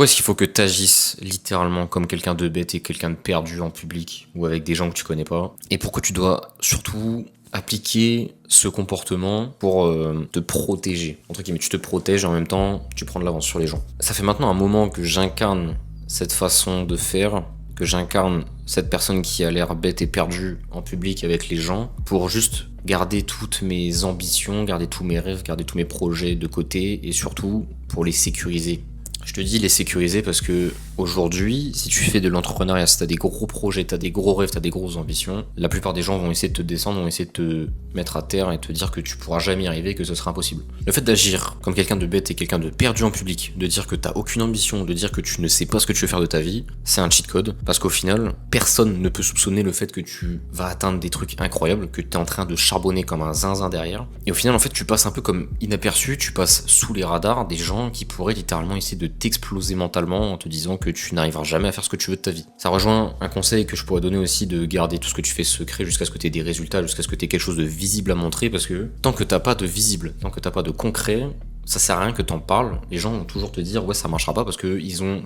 Pourquoi est-ce qu'il faut que tu agisses littéralement comme quelqu'un de bête et quelqu'un de perdu en public ou avec des gens que tu connais pas? Et pourquoi tu dois surtout appliquer ce comportement pour te protéger? Entre guillemets, tu te protèges et en même temps, tu prends de l'avance sur les gens. Ça fait maintenant un moment que j'incarne cette façon de faire, que j'incarne cette personne qui a l'air bête et perdue en public avec les gens pour juste garder toutes mes ambitions, garder tous mes rêves, garder tous mes projets de côté et surtout pour les sécuriser. Je te dis les sécuriser parce que aujourd'hui, si tu fais de l'entrepreneuriat, si t'as des gros projets, t'as des gros rêves, t'as des grosses ambitions, la plupart des gens vont essayer de te descendre, vont essayer de te mettre à terre et te dire que tu pourras jamais y arriver, que ce sera impossible. Le fait d'agir comme quelqu'un de bête et quelqu'un de perdu en public, de dire que t'as aucune ambition, de dire que tu ne sais pas ce que tu veux faire de ta vie, c'est un cheat code parce qu'au final, personne ne peut soupçonner le fait que tu vas atteindre des trucs incroyables, que t'es en train de charbonner comme un zinzin derrière. Et au final, en fait, tu passes un peu comme inaperçu, tu passes sous les radars des gens qui pourraient littéralement essayer de t'exploser mentalement en te disant que tu n'arriveras jamais à faire ce que tu veux de ta vie. Ça rejoint un conseil que je pourrais donner aussi de garder tout ce que tu fais secret jusqu'à ce que tu aies des résultats, jusqu'à ce que tu aies quelque chose de visible à montrer parce que tant que t'as pas de visible, tant que t'as pas de concret, ça sert à rien que t'en parles, les gens vont toujours te dire ouais ça marchera pas parce que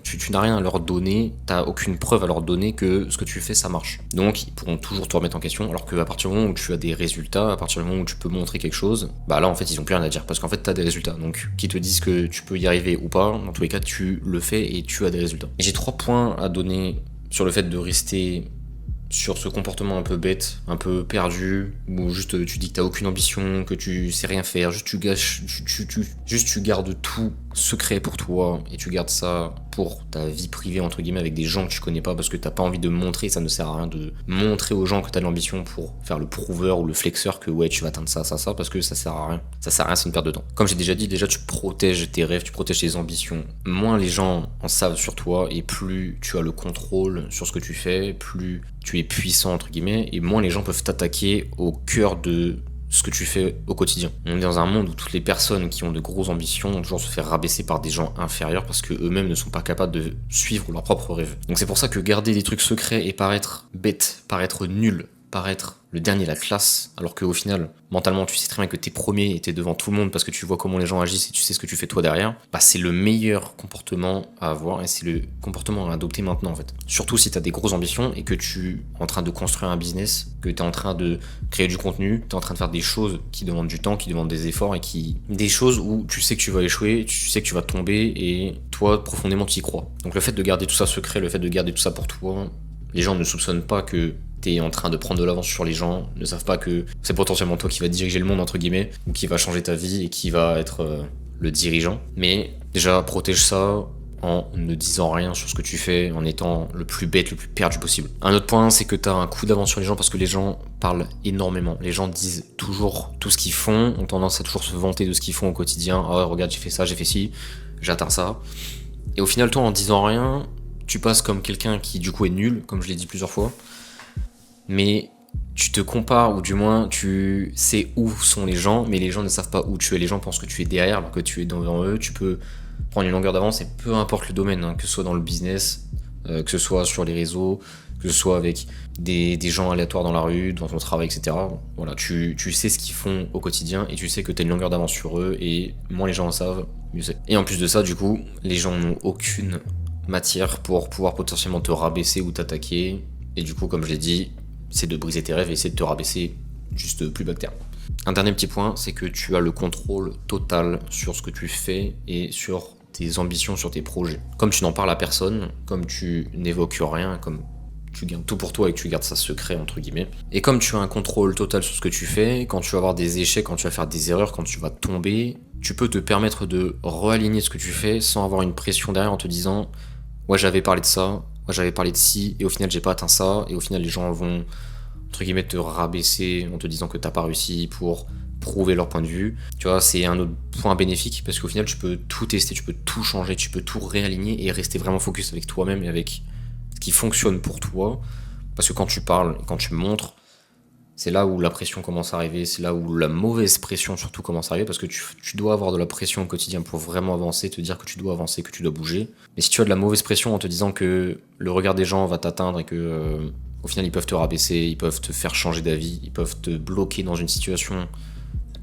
tu n'as rien à leur donner, t'as aucune preuve à leur donner que ce que tu fais ça marche. Donc ils pourront toujours te remettre en question alors qu'à partir du moment où tu as des résultats, à partir du moment où tu peux montrer quelque chose, bah là en fait ils ont plus rien à dire parce qu'en fait t'as des résultats. Donc qu'ils te disent que tu peux y arriver ou pas, dans tous les cas tu le fais et tu as des résultats. Et j'ai 3 points à donner sur le fait de rester sur ce comportement un peu bête, un peu perdu, où juste tu dis que t'as aucune ambition, que tu sais rien faire, juste tu gâches, juste tu gardes tout secret pour toi et tu gardes ça pour ta vie privée entre guillemets avec des gens que tu connais pas parce que t'as pas envie de montrer, ça ne sert à rien de montrer aux gens que t'as de l'ambition pour faire le prouveur ou le flexeur que ouais tu vas atteindre ça parce que ça sert à rien. Ça sert à rien, c'est une perte de temps. Comme j'ai déjà dit, déjà tu protèges tes rêves, tu protèges tes ambitions. Moins les gens en savent sur toi et plus tu as le contrôle sur ce que tu fais, plus tu es puissant entre guillemets et moins les gens peuvent t'attaquer au cœur de ce que tu fais au quotidien. On est dans un monde où toutes les personnes qui ont de grosses ambitions vont toujours se faire rabaisser par des gens inférieurs parce que eux-mêmes ne sont pas capables de suivre leurs propres rêves. Donc c'est pour ça que garder des trucs secrets et paraître bête, paraître nul, paraître le dernier de la classe, alors qu'au final, mentalement, tu sais très bien que t'es premier et t'es devant tout le monde parce que tu vois comment les gens agissent et tu sais ce que tu fais toi derrière, bah c'est le meilleur comportement à avoir et c'est le comportement à adopter maintenant en fait. Surtout si t'as des grosses ambitions et que tu es en train de construire un business, que t'es en train de créer du contenu, t'es en train de faire des choses qui demandent du temps, qui demandent des efforts et des choses où tu sais que tu vas échouer, tu sais que tu vas tomber et toi, profondément, tu y crois. Donc le fait de garder tout ça secret, le fait de garder tout ça pour toi, les gens ne soupçonnent pas que t'es en train de prendre de l'avance sur les gens, ne savent pas que c'est potentiellement toi qui va diriger le monde entre guillemets, ou qui va changer ta vie et qui va être le dirigeant. Mais déjà protège ça en ne disant rien sur ce que tu fais, en étant le plus bête, le plus perdu possible. Un autre point, c'est que t'as un coup d'avance sur les gens parce que les gens parlent énormément. Les gens disent toujours tout ce qu'ils font, ont tendance à toujours se vanter de ce qu'ils font au quotidien. Ah regarde, j'ai fait ça, j'ai fait ci, j'ai atteint ça. Et au final, toi, en disant rien, tu passes comme quelqu'un qui du coup est nul, comme je l'ai dit plusieurs fois, mais tu te compares, ou du moins tu sais où sont les gens, mais les gens ne savent pas où tu es. Les gens pensent que tu es derrière, alors que tu es devant eux. Tu peux prendre une longueur d'avance et peu importe le domaine, hein, que ce soit dans le business, que ce soit sur les réseaux, que ce soit avec des gens aléatoires dans la rue, dans ton travail, etc. Voilà, tu sais ce qu'ils font au quotidien et tu sais que tu as une longueur d'avance sur eux et moins les gens en savent, mieux c'est. Et en plus de ça, du coup, les gens n'ont aucune matière pour pouvoir potentiellement te rabaisser ou t'attaquer. Et du coup, comme je l'ai dit, c'est de briser tes rêves et essayer de te rabaisser juste plus bas que terre. Un dernier petit point, c'est que tu as le contrôle total sur ce que tu fais et sur tes ambitions, sur tes projets. Comme tu n'en parles à personne, comme tu n'évoques rien, comme tu gardes tout pour toi et que tu gardes ça secret entre guillemets, et comme tu as un contrôle total sur ce que tu fais, quand tu vas avoir des échecs, quand tu vas faire des erreurs, quand tu vas tomber, tu peux te permettre de réaligner ce que tu fais sans avoir une pression derrière en te disant ouais j'avais parlé de ça, moi j'avais parlé de ci, et au final j'ai pas atteint ça, et au final les gens vont, entre guillemets, te rabaisser en te disant que t'as pas réussi pour prouver leur point de vue. Tu vois, c'est un autre point bénéfique, parce qu'au final tu peux tout tester, tu peux tout changer, tu peux tout réaligner, et rester vraiment focus avec toi-même et avec ce qui fonctionne pour toi, parce que quand tu parles et quand tu montres, c'est là où la pression commence à arriver, c'est là où la mauvaise pression surtout commence à arriver, parce que tu dois avoir de la pression au quotidien pour vraiment avancer, te dire que tu dois avancer, que tu dois bouger. Mais si tu as de la mauvaise pression en te disant que le regard des gens va t'atteindre et que au final ils peuvent te rabaisser, ils peuvent te faire changer d'avis, ils peuvent te bloquer dans une situation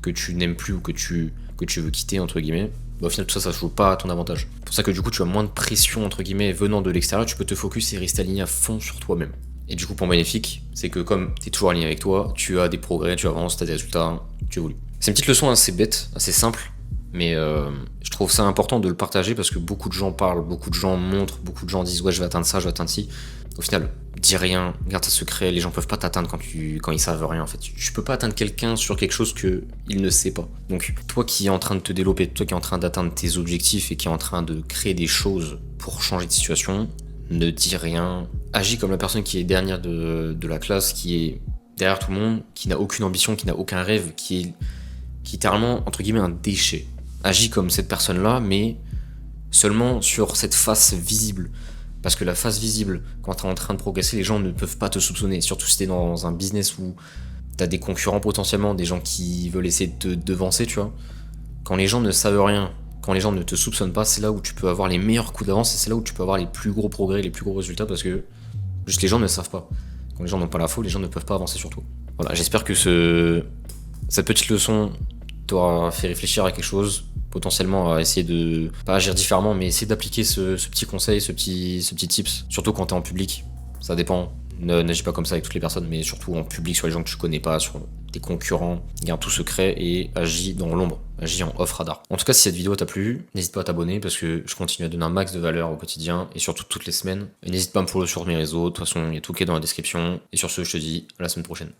que tu n'aimes plus ou que tu veux quitter entre guillemets, bah, au final tout ça se joue pas à ton avantage. C'est pour ça que du coup tu as moins de pression entre guillemets venant de l'extérieur, tu peux te focus et rester aligné à fond sur toi-même. Et du coup point bénéfique, c'est que comme tu es toujours aligné avec toi, tu as des progrès, tu avances, tu as des résultats, tu évolues. C'est une petite leçon assez bête, assez simple, mais je trouve ça important de le partager parce que beaucoup de gens parlent, beaucoup de gens montrent, beaucoup de gens disent ouais je vais atteindre ça, je vais atteindre ci. Au final, dis rien, garde ça secret, les gens peuvent pas t'atteindre quand ils savent rien en fait. Tu peux pas atteindre quelqu'un sur quelque chose que il ne sait pas. Donc toi qui es en train de te développer, toi qui es en train d'atteindre tes objectifs et qui est en train de créer des choses pour changer de situation, ne dis rien. Agis comme la personne qui est dernière de la classe, qui est derrière tout le monde, qui n'a aucune ambition, qui n'a aucun rêve, qui est littéralement entre guillemets un déchet. Agis comme cette personne-là, mais seulement sur cette face visible. Parce que la face visible, quand t'es en train de progresser, les gens ne peuvent pas te soupçonner. Surtout si t'es dans un business où t'as des concurrents potentiellement, des gens qui veulent essayer de te devancer, tu vois. Quand les gens ne savent rien, quand les gens ne te soupçonnent pas, c'est là où tu peux avoir les meilleurs coups d'avance et c'est là où tu peux avoir les plus gros progrès, les plus gros résultats parce que juste les gens ne savent pas. Quand les gens n'ont pas l'info, les gens ne peuvent pas avancer sur toi. Voilà, j'espère que cette petite leçon t'aura fait réfléchir à quelque chose, potentiellement à essayer de pas agir différemment, mais essayer d'appliquer ce petit conseil, ce petit tips, surtout quand t'es en public. Ça dépend. N'agis pas comme ça avec toutes les personnes, mais surtout en public sur les gens que tu connais pas, sur tes concurrents. Garde tout secret et agis dans l'ombre. Agis en off radar. En tout cas, si cette vidéo t'a plu, n'hésite pas à t'abonner parce que je continue à donner un max de valeur au quotidien et surtout toutes les semaines. Et n'hésite pas à me follow sur mes réseaux. De toute façon, il y a tout qui est dans la description. Et sur ce, je te dis à la semaine prochaine.